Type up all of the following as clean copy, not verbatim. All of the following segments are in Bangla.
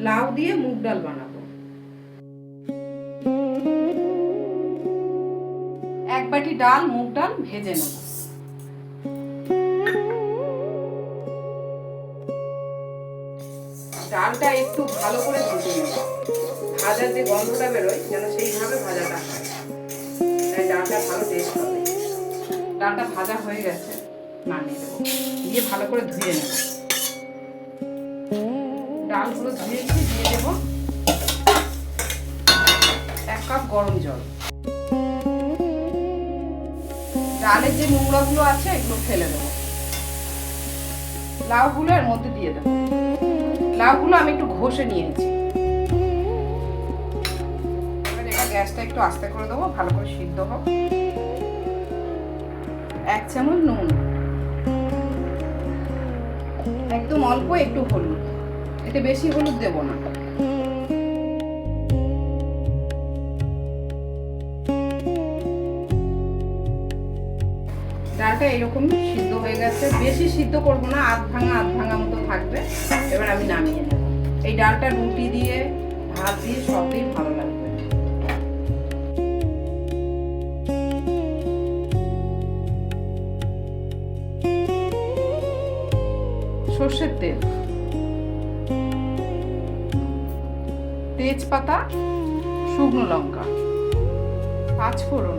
লাউ দিয়ে মুগ ডাল বানাবো। 1 বাটি ডাল, মুগ ডাল ভেজে নেব। ডালটা একটু ভালো করে ভেজে নেব, ভাজার যে গন্ধটা বেরোয় যেন সেইভাবে ভাজাটা হয়, তাই ডালটা ভালো টেস্ট হবে। ডালটা ভাজা হয়ে গেছে, নামিয়ে দেবো, দিয়ে ভালো করে ধুয়ে নেব। ডালগুলো ধুয়েছি, দিয়ে দেবো 1 কাপ গরম জল। ডালের যে নোংরাগুলো আছে এগুলো ফেলে দেবো। লাউগুলো এর মধ্যে দিয়ে দেবো। লাউগুলো আমি একটু ঘষে নিয়েছি। এবার এটা গ্যাসটা একটু আস্তে করে দেবো, ভালো করে সিদ্ধ হোক। 1 চামচ নুন, একদম অল্প একটু হলুদ, এতে বেশি হলুদ দেব না। ডালটা এরকম সিদ্ধ হয়ে গেছে, বেশি সিদ্ধ করবো না, আধ ভাঙা মতো থাকবে। এবার আমি নামিয়ে নেব। এই ডালটা রুটি দিয়ে, ভাত দিয়ে সব দিয়ে ভালো লাগবে। সর্ষের তেল, তেজপাতা, শুকনো লঙ্কা, 5 ফোড়ন,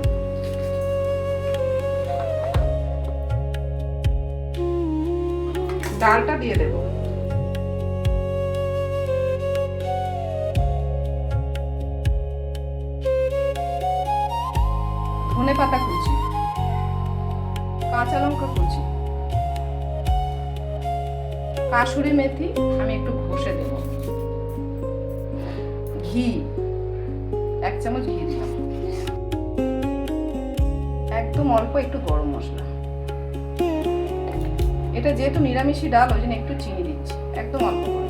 ডালটা দিয়ে দেব। ধনেপাতা কুচি, কাঁচা লঙ্কা কুচি, কাসুরি মেথি আমি একটু ঘষে দেব। ঘি, 1 চামচ ঘি দিলাম। একদম অল্প একটু গরম মশলা। এটা যেহেতু নিরামিষি ডাল, ওই জন্য একটু চিনি দিচ্ছি, একদম অল্প করে।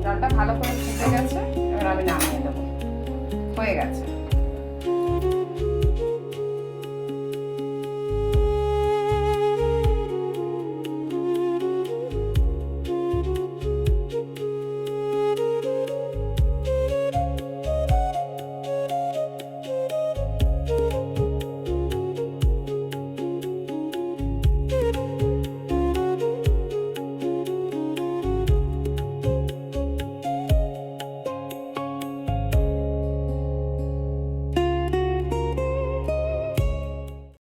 ডালটা ভালো করে ফুটে গেছে, এবার আমি নামিয়ে দেবো। হয়ে গেছে।